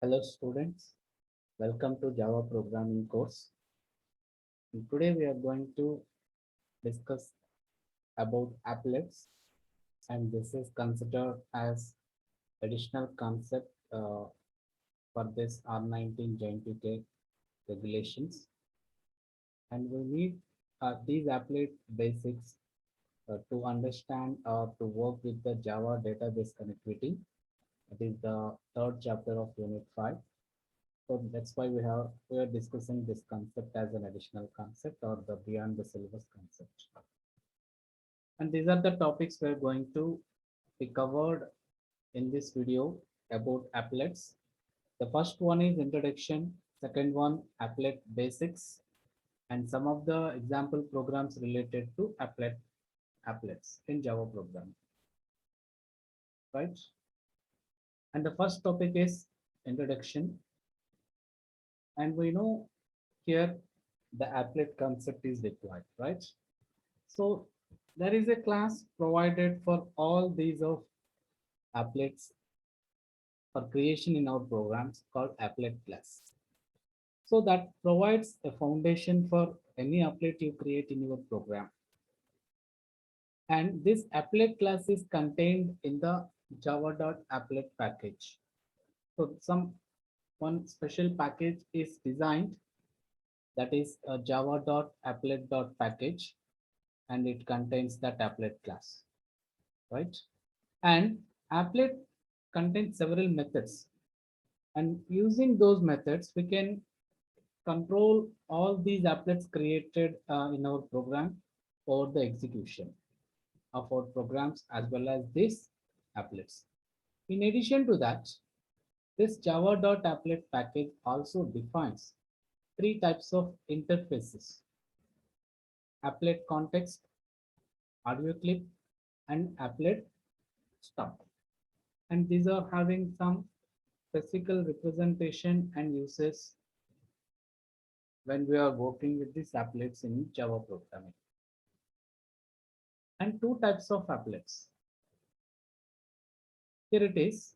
Hello students, welcome to Java programming course. And today we are going to discuss about applets, and this is considered as additional concept for this R19 JNPK regulations. And we need these applet basics to understand or to work with the Java database connectivity. That is the third chapter of Unit 5. So that's why we are discussing this concept as an additional concept or the beyond the syllabus concept. And these are the topics we're going to be covered in this video about applets. The first one is introduction, second one applet basics, and some of the example programs related to applets in Java programming, right? And the first topic is introduction. And we know here the applet concept is required, right? So there is a class provided for all these of applets for creation in our programs called applet class. So that provides a foundation for any applet you create in your program. And this applet class is contained in the java.applet package. So one special package is designed, that is a java.applet.package, and it contains that applet class, right? And applet contains several methods, and using those methods we can control all these applets created in our program for the execution of our programs as well as these applets. In addition to that, this java.applet package also defines three types of interfaces: applet context, audio clip, and applet stop. And these are having some physical representation and uses when we are working with these applets in Java programming. And two types of applets. Here it is.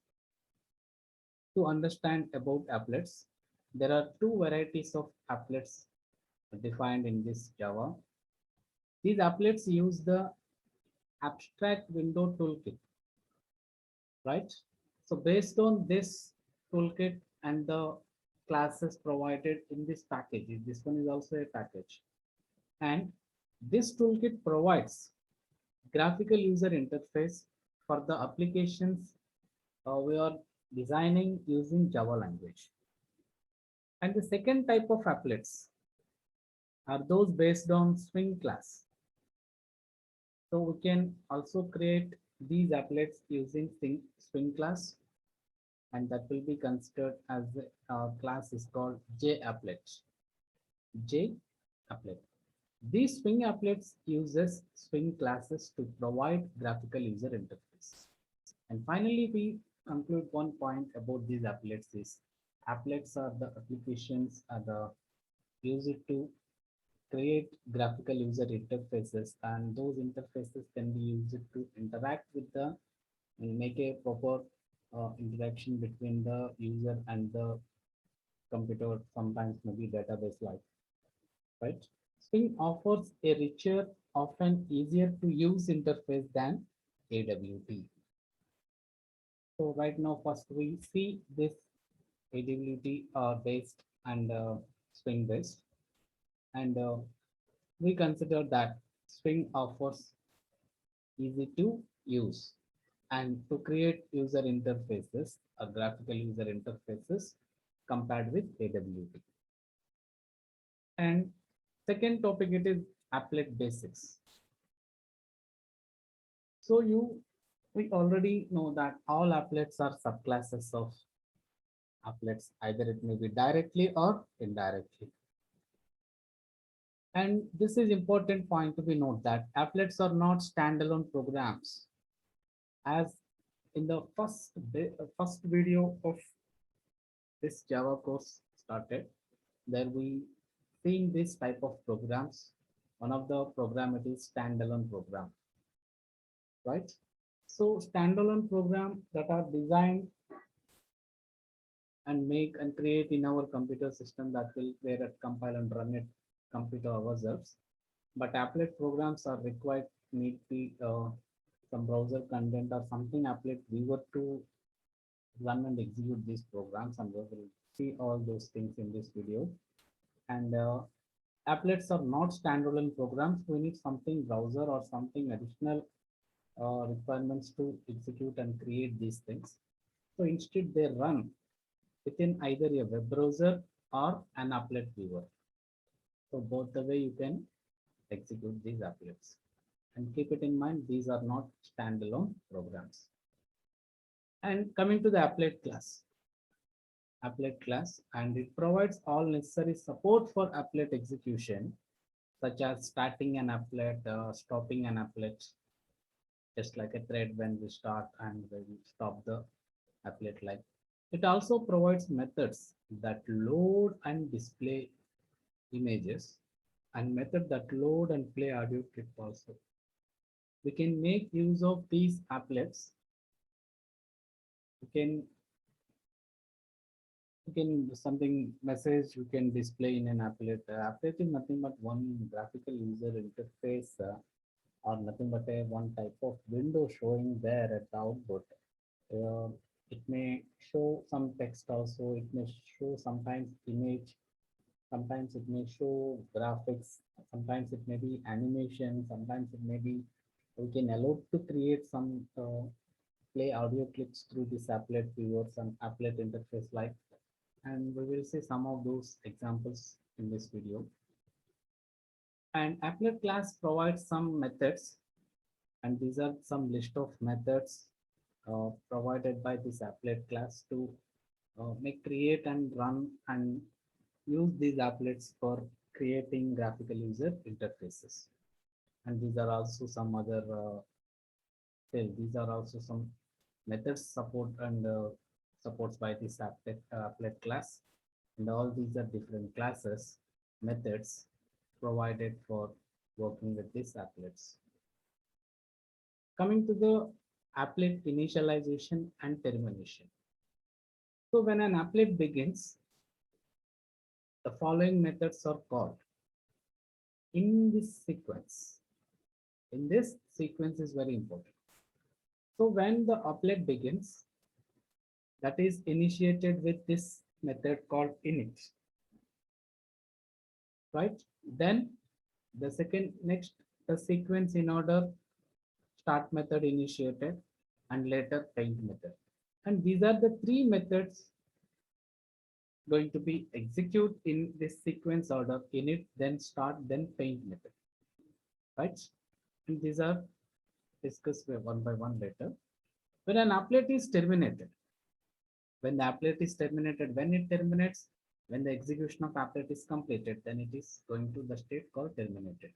To understand about applets, there are two varieties of applets defined in this Java. These applets use the abstract window toolkit, right? So based on this toolkit and the classes provided in this package, this one is also a package. And this toolkit provides graphical user interface for the applications we are designing using Java language. And the second type of applets are those based on Swing class. So we can also create these applets using Swing class, and that will be considered as a class is called JApplet. JApplet. These Swing applets uses Swing classes to provide graphical user interface. And finally, we conclude one point about these applets is applets are the applications are the used to create graphical user interfaces, and those interfaces can be used to interact with the and make a proper interaction between the user and the computer, sometimes maybe database like, right? Swing offers a richer, often easier to use interface than AWT. So right now, first we see this AWT based and Swing based, and we consider that Swing offers easy to use and to create user interfaces, graphical user interfaces compared with AWT. And second topic, it is applet basics. So we already know that all applets are subclasses of applets, either it may be directly or indirectly. And this is important point to be noted that applets are not standalone programs. As in the first video of this Java course started, there we seeing this type of programs. One of the program it is standalone program, right? So standalone program that are designed and make and create in our computer system that will where it compile and run it computer ourselves. But applet programs are required need be some browser content or something applet viewer to run and execute these programs, and we will see all those things in this video. And applets are not standalone programs. We need something browser or something additional requirements to execute and create these things. So instead they run within either a web browser or an applet viewer. So both the way you can execute these applets. And keep it in mind, these are not standalone programs. And coming to the applet class, and it provides all necessary support for applet execution, such as starting an applet, stopping an applet, just like a thread when we start and when we stop the applet like. It also provides methods that load and display images and method that load and play audio clip also. We can make use of these applets. You can something message you can display in an applet. Applet is nothing but one graphical user interface or nothing but a one type of window showing there at the output. Uh, it may show some text also. It may show sometimes image. Sometimes it may show graphics. Sometimes it may be animation. Sometimes it may be we can allow to create some play audio clips through this applet viewer, some applet interface like, and we will see some of those examples in this video. And applet class provides some methods, and these are some list of methods provided by this applet class to make create and run and use these applets for creating graphical user interfaces. And these are also some other these are also some methods support and supports by this applet class. And all these are different classes, methods provided for working with these applets. Coming to the applet initialization and termination. So when an applet begins, the following methods are called in this sequence. In this sequence is very important. So when the applet begins, that is initiated with this method called init, right? Then the the sequence in order, start method initiated and later paint method. And these are the three methods going to be execute in this sequence order: init, then start, then paint method, right? And these are discussed one by one later. When an applet is terminated, when the applet is terminated, when it terminates, when the execution of applet is completed, then it is going to the state called terminated.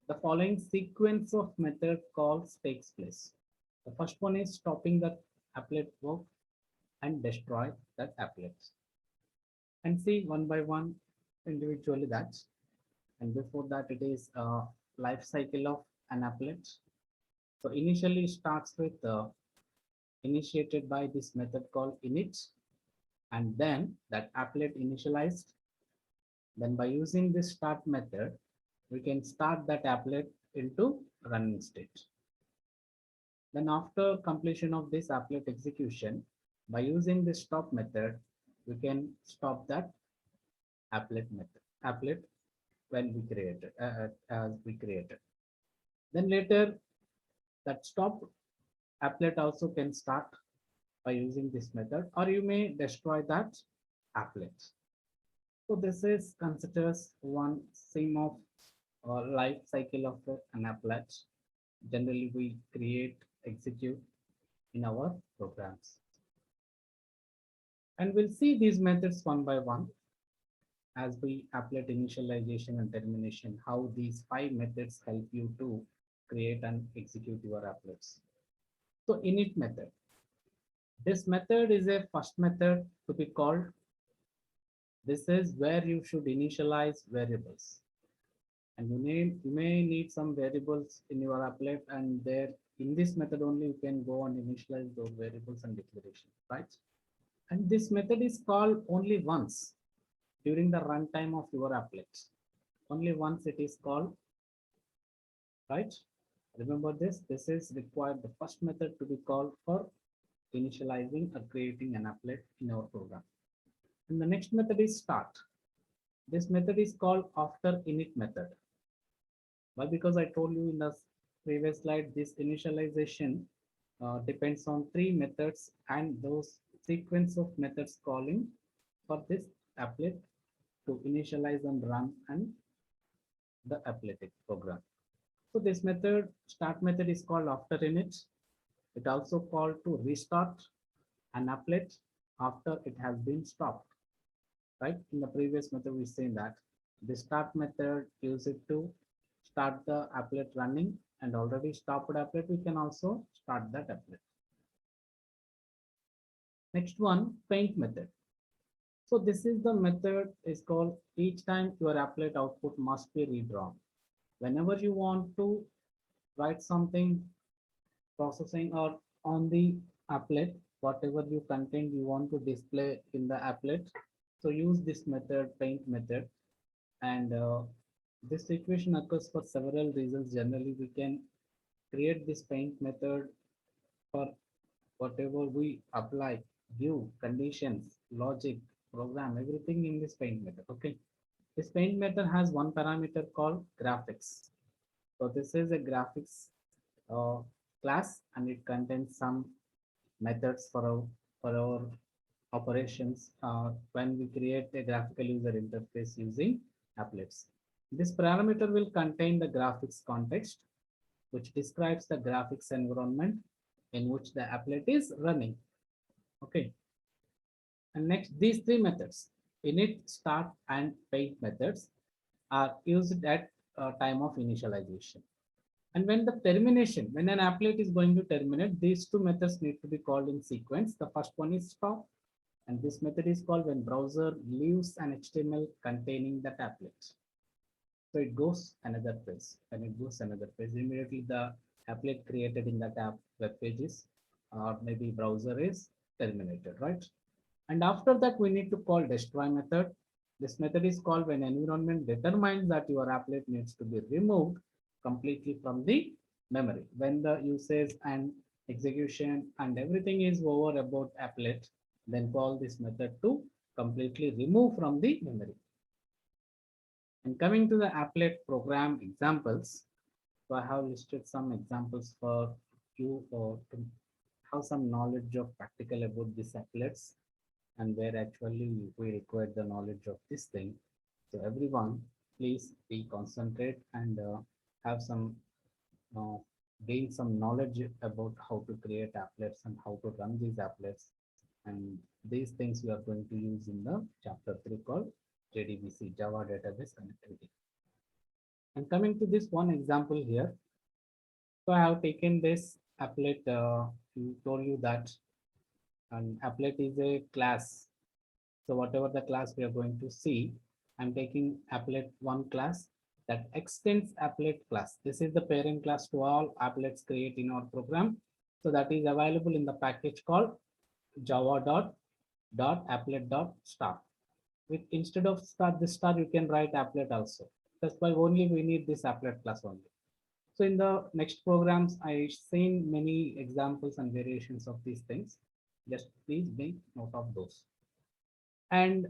The following sequence of method calls takes place. The first one is stopping the applet work and destroy that applet. And see one by one individually that. And before that, it is a life cycle of an applet. So initially starts with initiated by this method called init, and then that applet initialized. Then by using this start method, we can start that applet into running state. Then after completion of this applet execution, by using the stop method, we can stop that applet when we created as we created. Then later that stop applet also can start by using this method, or you may destroy that applet. So this is considers one sim of life cycle of an applet. Generally, we create, execute in our programs. And we'll see these methods one by one as we applet initialization and termination, how these 5 methods help you to create and execute your applets. So init method. This method is a first method to be called. This is where you should initialize variables. And you may need some variables in your applet, and there in this method only you can go and initialize those variables and declarations, right? And this method is called only once during the runtime of your applet. Only once it is called, right? Remember this. This is required the first method to be called for initializing or creating an applet in our program. And the next method is start. This method is called after init method. Why? Because I told you in the previous slide, this initialization depends on three methods and those sequence of methods calling for this applet to initialize and run and the applet program. So this method, start method, is called after init. It also called to restart an applet after it has been stopped. Right? In the previous method, we say that the start method use it to start the applet running, and already stopped applet, we can also start that applet. Next one, paint method. So this is the method is called each time your applet output must be redrawn. Whenever you want to write something processing or on the applet, whatever you content you want to display in the applet, so use this method, paint method. And this situation occurs for several reasons. Generally, we can create this paint method for whatever we apply, view, conditions, logic, program, everything in this paint method. Okay. This paint method has one parameter called graphics. So this is a graphics uh, class, and it contains some methods for our operations when we create a graphical user interface using applets. This parameter will contain the graphics context, which describes the graphics environment in which the applet is running. Okay. And next, these three methods, init, start, and paint methods, are used at time of initialization. And when the termination, when an applet is going to terminate, these two methods need to be called in sequence. The first one is stop, and this method is called when browser leaves an HTML containing that applet. So it goes another page. When it goes another page, immediately the applet created in that app web pages or maybe browser is terminated, right? And after that, we need to call destroy method. This method is called when environment determines that your applet needs to be removed completely from the memory. When the usage and execution and everything is over about applet, then call this method to completely remove from the memory. And coming to the applet program examples, so I have listed some examples for you to have some knowledge of practical about these applets and where actually we require the knowledge of this thing. So everyone, please be concentrate and have some uh, gain some knowledge about how to create applets and how to run these applets. And these things we are going to use in the chapter 3 called JDBC, Java Database Connectivity. And coming to this one example here, so I have taken this applet, told you that an applet is a class. So whatever the class we are going to see, I'm taking applet one class that extends applet class. This is the parent class to all applets create in our program. So that is available in the package called java.applet.star. With instead of star, this star, you can write applet also. That's why only we need this applet class only. So in the next programs, I've seen many examples and variations of these things. Just please make note of those. And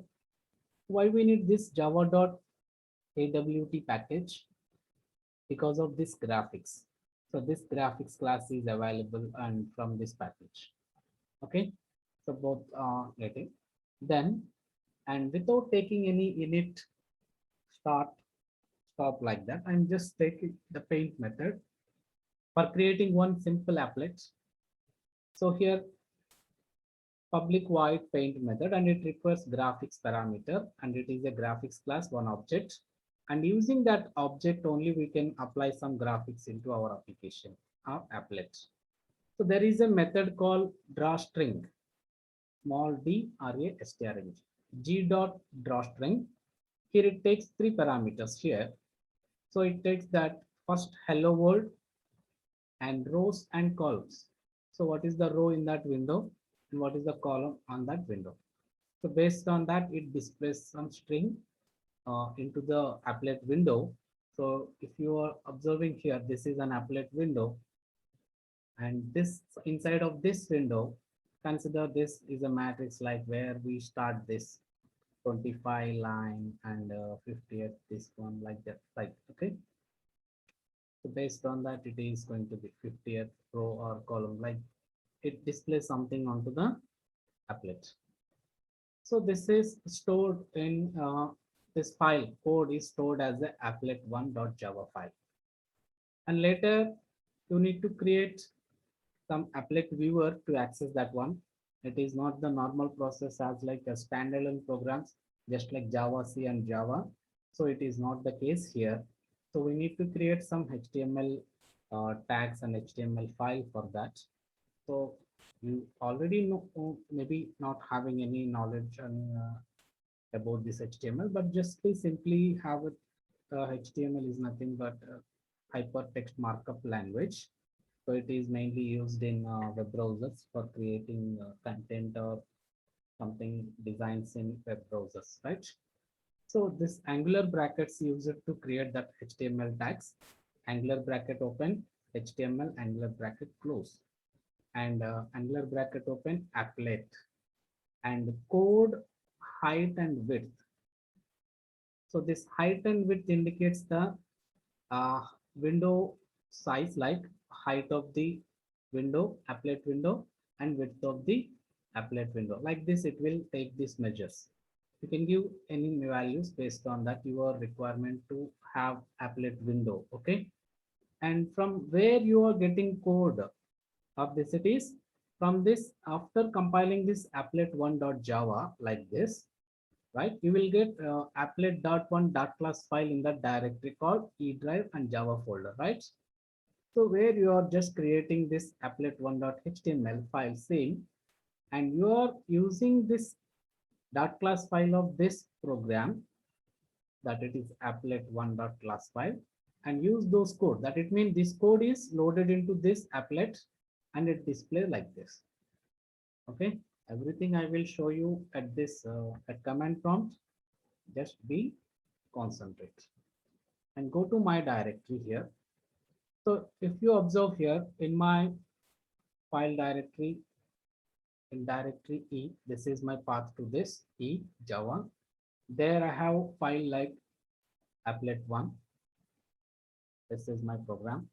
why we need this java.awt package? Because of this graphics. So this graphics class is available and from this package. Okay. So both are getting then, and without taking any init, start, stop like that, I'm just taking the paint method for creating one simple applet. So here public void paint method, and it requires graphics parameter, and it is a graphics class, one object. And using that object only, we can apply some graphics into our application, our applet. So there is a method called drawString, small d r a s t r n g, g.drawString. Here it takes three parameters here. So it takes that first hello world and rows and columns. So what is the row in that window? and what is the column on that window. So based on that, it displays some string into the applet window. So if you are observing here, this is an applet window, and this inside of this window, consider this is a matrix like where we start this 25 line and 50th this one like that, like okay. So based on that, it is going to be 50th row or column, like it displays something onto the applet. So this is stored in this file. Code is stored as the applet1.java file. And later you need to create some applet viewer to access that one. It is not the normal process as like a standalone programs, just like Java, C and Java. So it is not the case here. So we need to create some HTML tags and HTML file for that. So you already know, maybe not having any knowledge on, about this HTML, but just to simply have it. HTML is nothing but hypertext markup language. So it is mainly used in web browsers for creating content or something designs in web browsers, right? So this Angular brackets use it to create that HTML tags. Angular bracket open, HTML, Angular bracket close, and Angular bracket open, applet, and code height and width. So this height and width indicates the window size, like height of the window, applet window, and width of the applet window. Like this, it will take these measures. You can give any values based on that your requirement to have applet window. Okay. And from where you are getting code of this, it is from this, after compiling this applet1.java like this, right? You will get applet.1.class file in that directory called E drive and Java folder, right? So where you are just creating this applet1.html file same, and you are using this .class file of this program, that it is applet1.class file, and use those code. That it means this code is loaded into this applet and it display like this. Okay, everything I will show you at this at command prompt. Just be concentrate and go to my directory here. So if you observe here in my file directory, in directory E, this is my path to this E Java. There I have file like applet1. This is my program.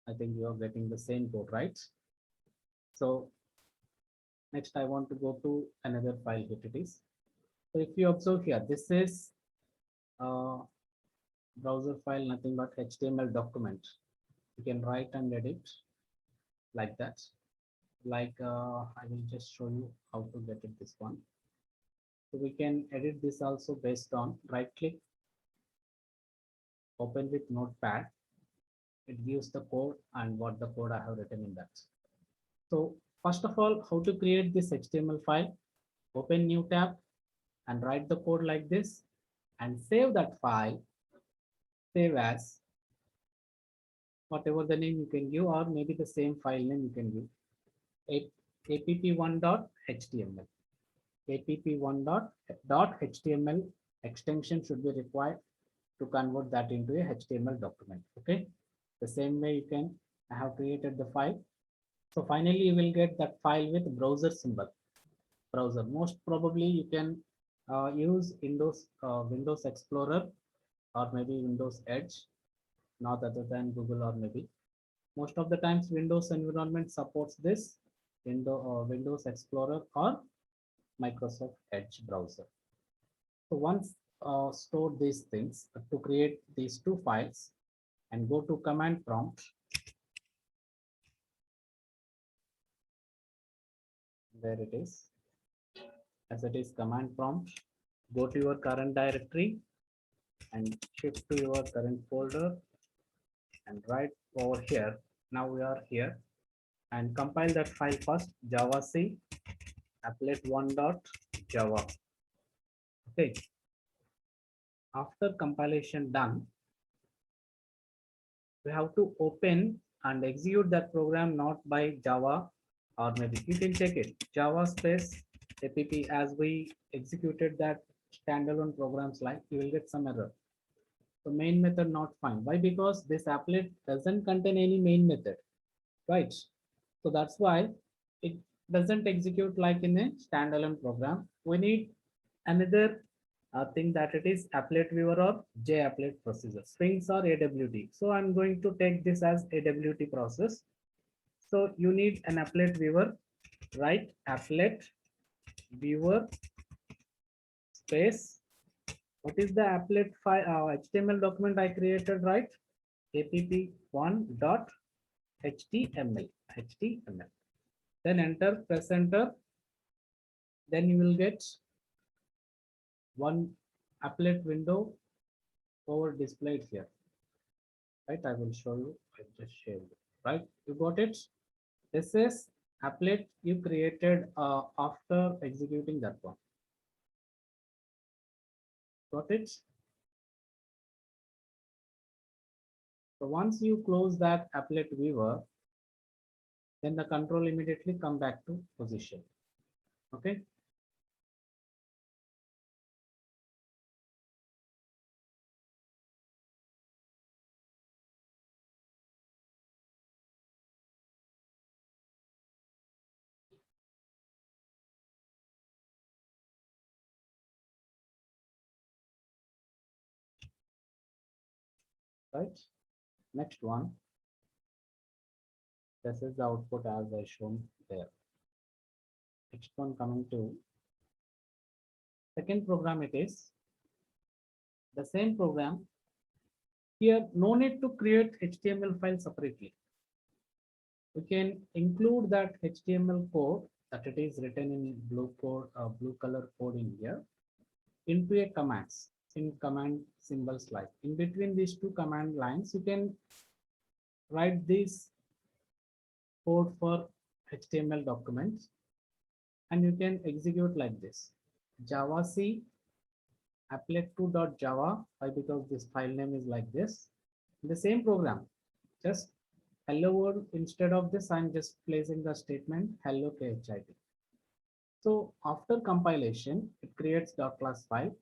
I think you are getting the same code, right? So next I want to go to another file which it is. So if you observe here, this is browser file, nothing but HTML document. You can write and edit like that. Like I will just show you how to get it this one. So we can edit this also based on right click, open with notepad. It gives the code and what the code I have written in that. So first of all, how to create this HTML file? Open new tab and write the code like this and save that file. Save as whatever the name you can give, or maybe the same file name you can give. app1.html. app1.html extension should be required to convert that into a HTML document. Okay. The same way you can, I have created the file. So finally you will get that file with browser symbol. Browser, most probably you can use Windows Explorer or maybe Windows Edge, not other than Google, or maybe most of the times Windows environment supports this Windows Explorer or Microsoft Edge browser. So once store these things to create these two files and go to command prompt. There it is. As it is command prompt, go to your current directory and shift to your current folder and right over here. Now we are here and compile that file first, javac applet1.java. Okay. After compilation done, we have to open and execute that program not by Java, or maybe you can check it Java space app. As we executed that standalone programs, like you will get some error. So main method not find. Why? Because this applet doesn't contain any main method, right? So that's why it doesn't execute like in a standalone program. We need another thing, that it is applet viewer or JApplet procedure. Strings or AWT. So I'm going to take this as AWT process. So you need an applet viewer, right? Applet viewer space. What is the applet file HTML document I created, right? app1 dot html. Then enter, press enter. Then you will get one applet window over displayed here, right? I will show you. I just shared it, right? You got it. This is applet you created after executing that one. Got it. So once you close that applet viewer, then the control immediately come back to position. Okay. Right. Next one. This is the output as I shown there. Next one, coming to second program, it is the same program. Here, no need to create HTML file separately. We can include that HTML code that it is written in blue color code in here into a commands in command symbols, like in between these two command lines, you can write this code for HTML documents, and you can execute like this Java C applet2.java. Why? Because this file name is like this. The same program, just hello world. Instead of this, I'm just placing the statement hello khit. So after compilation, it creates .class file,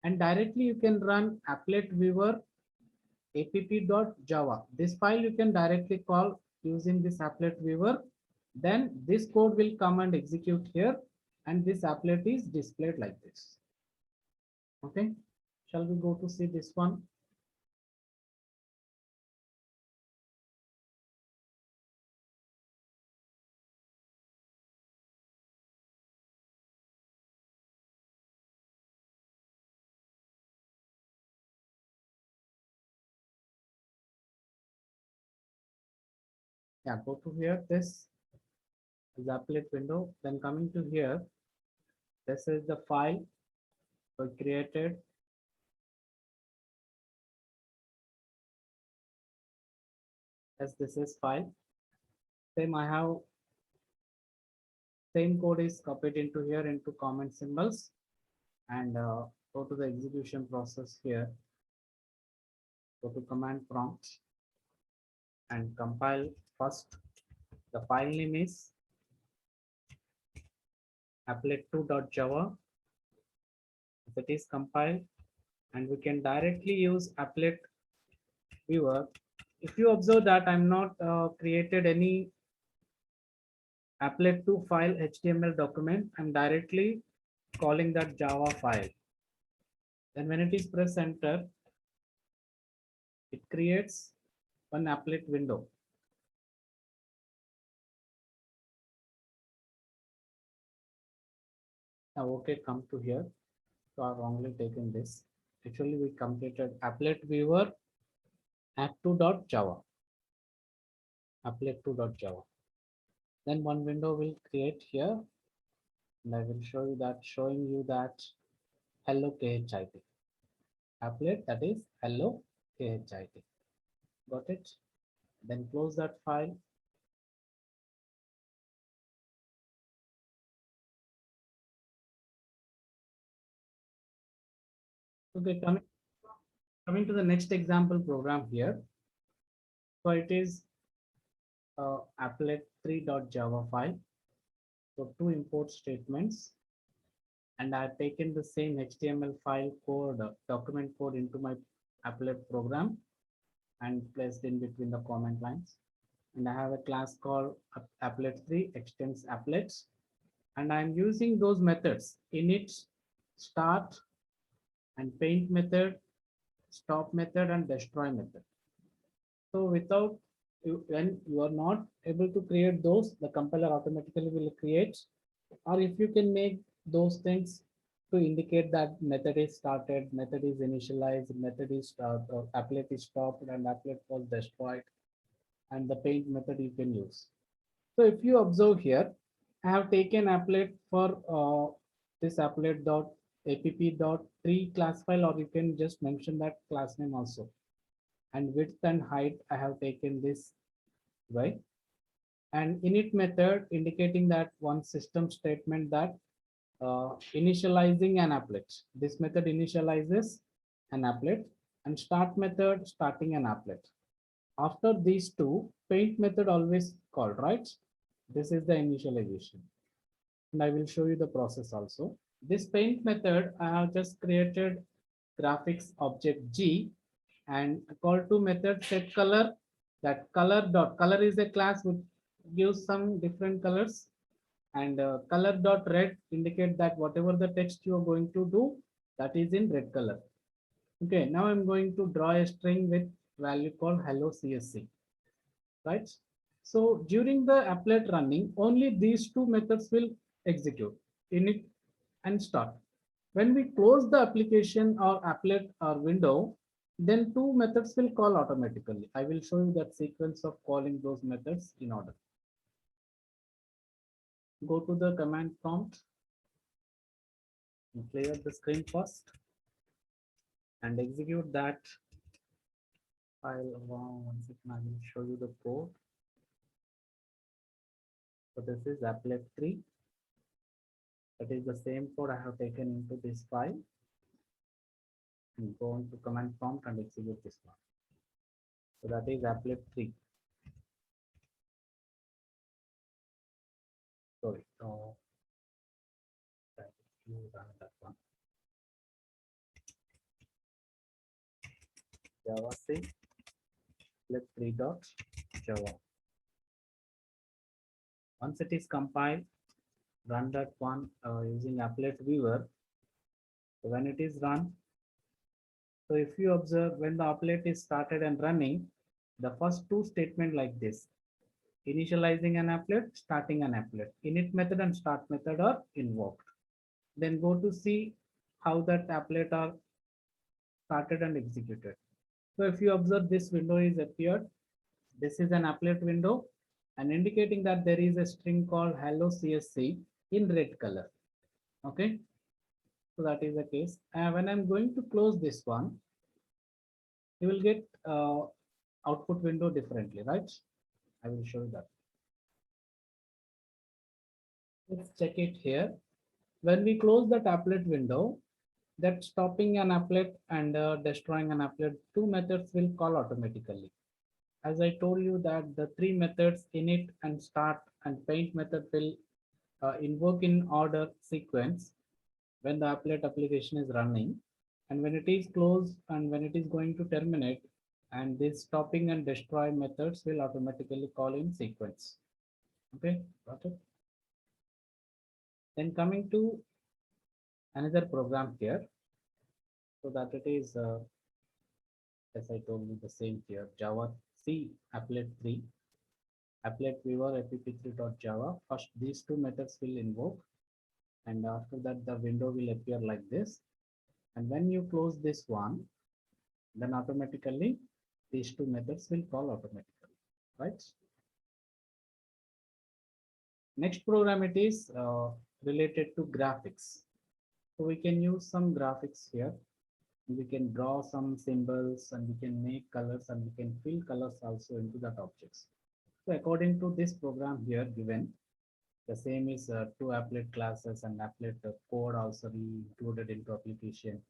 and directly you can run applet viewer app.java. This file you can directly call using this applet viewer. Then this code will come and execute here, and this applet is displayed like this. Okay, shall we go to see this one? Yeah, go to here. This is applet window. Then coming to here, this is the file we created. As this is file. Same I have same code is copied into here into comment symbols, and go to the execution process here. Go to command prompt and compile first. The file name is applet2.java. If it is compiled, and we can directly use applet viewer. If you observe that I'm not created any applet2 file HTML document, I'm directly calling that Java file. Then when it is press enter, it creates one applet window. Now, okay, come to here. So I've wrongly taken this. Actually, we completed applet viewer app2.java. Applet2.java. Then one window will create here, and I will show you that, showing you that hello khit. Applet, that is hello khit. Got it? Then close that file. Okay, coming to the next example program here. So it is applet3.java file. So two import statements, and I've taken the same HTML file code, document code into my applet program and placed in between the comment lines. And I have a class called applet3 extends applets, and I'm using those methods init, start, and paint method, stop method, and destroy method. So without when you are not able to create those, the compiler automatically will create, or if you can make those things to indicate that method is started, method is initialized, method is start, or applet is stopped, and applet was destroyed, and the paint method you can use. So if you observe here, I have taken applet for this applet dot app dot three class file, or you can just mention that class name also. And width and height, I have taken this way. And init method indicating that one system statement that initializing an applet. This method initializes an applet, and start method starting an applet. After these two, paint method always called, right? This is the initialization. And I will show you the process also. This paint method, I have just created graphics object G and call to method set color. That color dot color is a class which gives some different colors, and color dot red indicate that whatever the text you are going to do, that is in red color. Okay, now I'm going to draw a string with value called hello CSC, right? So during the applet running, only these two methods will execute, init and start. When we close the application or applet or window, then two methods will call automatically. I will show you that sequence of calling those methods in order. Go to the command prompt and clear the screen first and execute that file. One second, I will show you the code. So this is applet 3. That is the same code I have taken into this file. And go into command prompt and execute this one. So that is applet 3. Sorry, you run that one. Java C applet 3 dot Java. Once it is compiled, run that one using applet viewer. So when it is run, so if you observe when the applet is started and running, the first two statement like this: initializing an applet, starting an applet. Init method and start method are invoked. Then go to see how that applet are started and executed. So if you observe, this window is appeared. This is an applet window and indicating that there is a string called hello CSC in red color. Okay, so that is the case. And when I'm going to close this one, you will get output window differently, right? I will show you that. Let's check it here. When we close the applet window, that stopping an applet and destroying an applet, two methods will call automatically. As I told you that the three methods init and start and paint method will invoke in order sequence when the applet application is running, and when it is closed and when it is going to terminate, and this stopping and destroy methods will automatically call in sequence. Okay, got it. Then coming to another program here, so that it is as I told you the same here, Java C applet 3 applet viewer app3.java. First these two methods will invoke, and after that the window will appear like this, and when you close this one, then automatically these two methods will call automatically, right? Next program, it is related to graphics. So we can use some graphics here. We can draw some symbols and we can make colors and we can fill colors also into that objects. So according to this program here given, the same is two applet classes and applet code also included into application.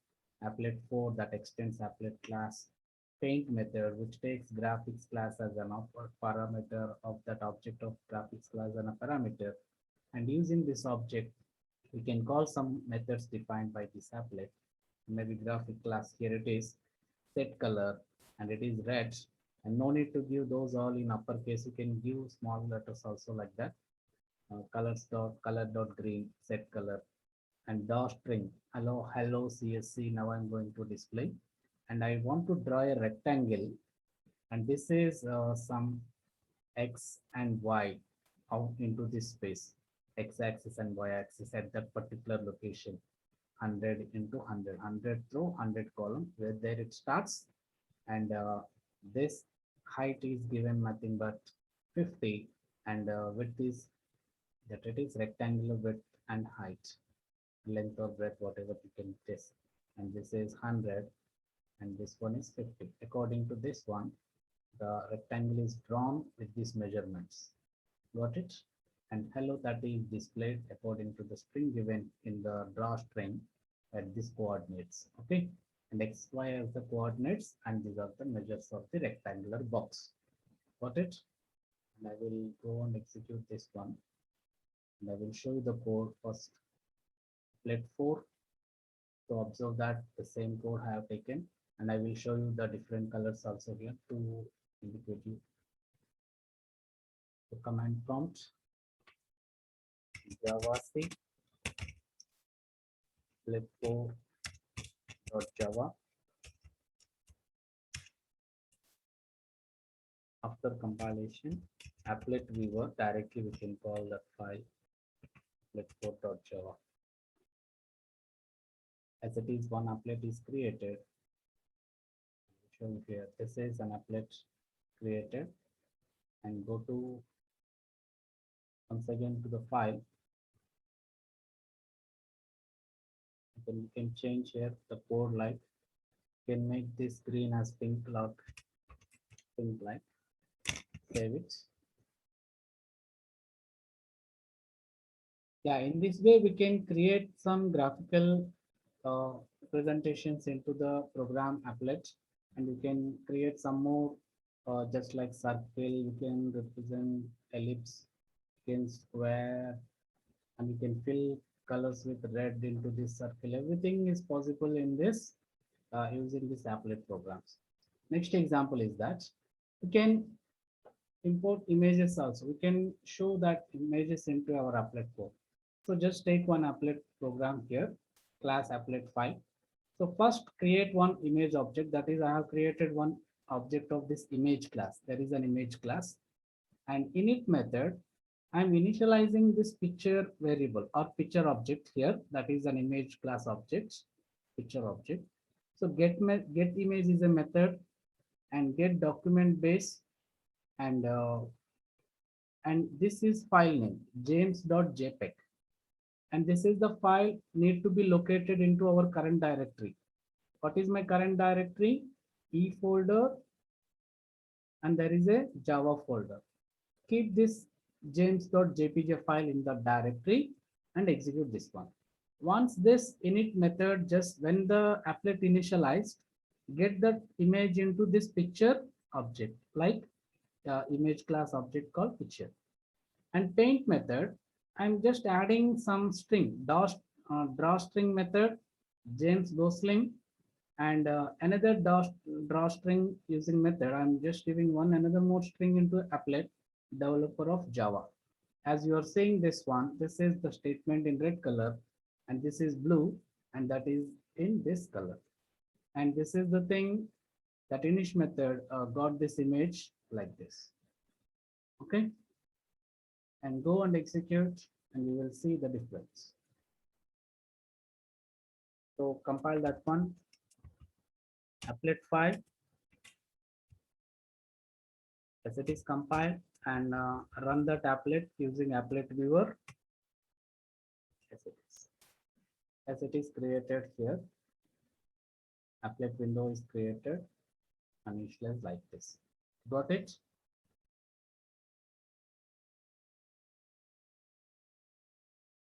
Applet 4 that extends applet class, paint method, which takes graphics class as an parameter of that object of graphics class and a parameter. And using this object, we can call some methods defined by this applet. Maybe graphic class, here it is, set color, and it is red. And no need to give those all in uppercase. You can give small letters also like that. Colors dot color dot green, set color, and string. Hello CSC. Now I'm going to display, and I want to draw a rectangle, and this is some X and Y out into this space, X axis and Y axis at that particular location, 100 into 100, 100 through 100 column, where there it starts, and this height is given nothing but 50, and width is that it is rectangular width and height, length or breadth, whatever you can test. And this is 100, and this one is 50. According to this one, the rectangle is drawn with these measurements. Got it? And hello 30 is displayed according to the string given in the draw string at these coordinates. Okay. And X, Y as the coordinates, and these are the measures of the rectangular box. Got it? And I will go and execute this one. And I will show you the code first. Let 4. So observe that the same code I have taken, and I will show you the different colors also here to indicate you. The command prompt Java C let 4.java. After compilation, applet viewer, directly we can call that file let 4.java. As it is, one applet is created. Show you here. This is an applet created, and go to once again to the file. Then you can change here the code light. You can make this green as pink light. Save it. Yeah, in this way we can create some graphical presentations into the program applet, and you can create some more just like circle. You can represent ellipse, you can square, and you can fill colors with red into this circle. Everything is possible in this using this applet programs. Next example is that we can import images also. We can show that images into our applet code. So just take one applet program here, class applet file. So first create one image object. That is, I have created one object of this image class. There is an image class, and init method, I'm initializing this picture variable or picture object here. That is an image class object, picture object. So get image is a method, and get document base, and this is file name james.jpg, and this is the file need to be located into our current directory. What is my current directory? E folder, and there is a Java folder. Keep this james.jpg file in the directory and execute this one. Once this init method, just when the applet initialized, get that image into this picture object, like image class object called picture. And paint method, I'm just adding some string, drawString method, James Gosling, and another drawString using method. I'm just giving another more string into applet developer of Java. As you are seeing this one, this is the statement in red color, and this is blue, and that is in this color. And this is the thing that init method got this image like this. Okay, and go and execute, and you will see the difference. So compile that one, applet file, as it is compiled, and run that applet using applet viewer as it is created here. Applet window is created and initialized like this. Got it?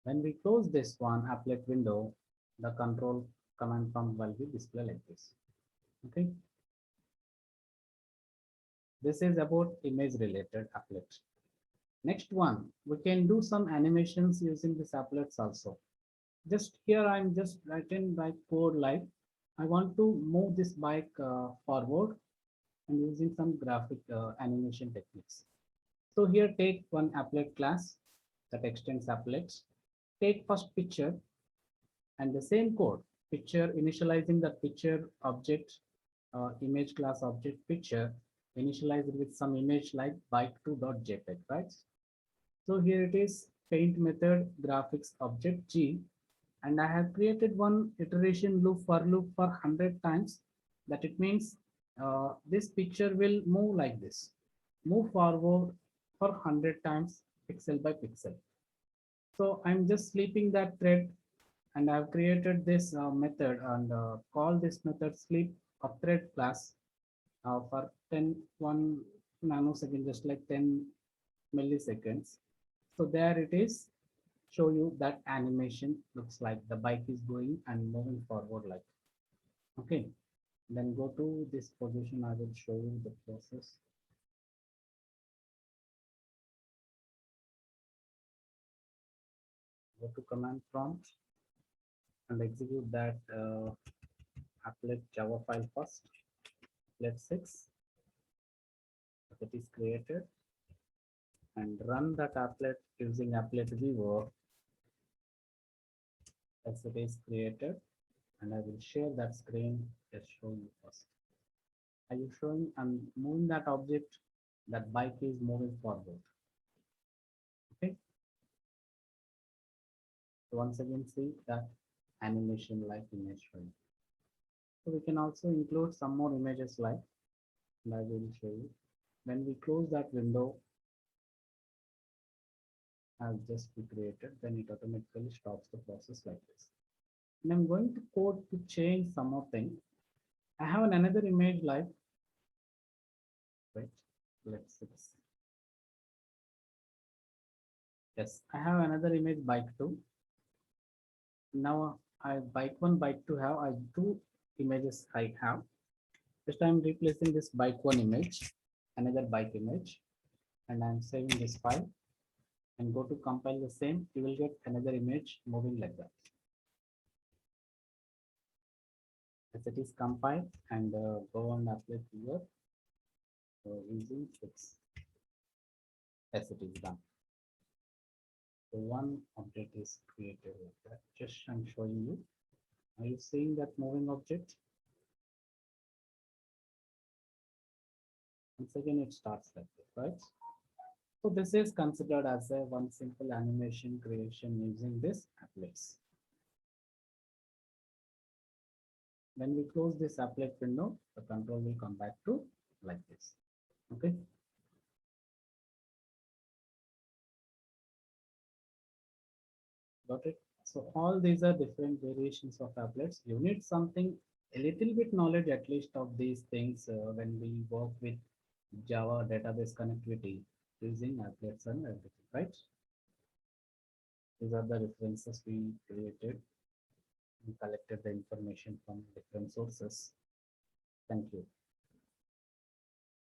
When we close this one applet window, the control command prompt will be displayed like this. Okay. This is about image related applets. Next one, we can do some animations using these applets also. Just here, I'm just writing by code like, I want to move this bike forward and using some graphic animation techniques. So here take one applet class that extends applets. Take first picture and the same code, picture initializing the picture object, image class object picture, initialized with some image like bike2.jpg, right? So here it is paint method graphics object G, and I have created one iteration loop for 100 times. That it means this picture will move like this, move forward for 100 times pixel by pixel. So I'm just sleeping that thread, and I've created this method and call this method sleep of thread class for 1 nanosecond, just like 10 milliseconds. So there it is, show you that animation looks like the bike is going and moving forward like. Okay, then go to this position. I will show you the process. Go to command prompt and execute that applet Java file first. Applet 6 that is created, and run that applet using applet viewer as it is created. And I will share that screen. Just show you first. Are you showing and moving that object? That bike is moving forward. Okay. So once again, see that animation like image showing. So we can also include some more images like, and I will show you. When we close that window, has just be created, then it automatically stops the process like this. And I'm going to code to change some more thing. I have another image like, wait, let's see this. Yes, I have another image bike 2. Now I bike 1, bike 2 have, I two images I have. Just I'm replacing this bike 1 image, another bike image, and I'm saving this file and go to compile the same. You will get another image moving like that. As it is compiled, and go and apply here using 6. As it is done. So one object is created like that. Just I'm showing you. Are you seeing that moving object? Once again, it starts like this, right? So this is considered as a one simple animation creation using this applets. When we close this applet window, the control will come back to like this. Okay. Got it? So all these are different variations of applets. You need something, a little bit knowledge at least of these things when we work with Java database connectivity using applets and everything, right? These are the references we created and collected the information from different sources. Thank you.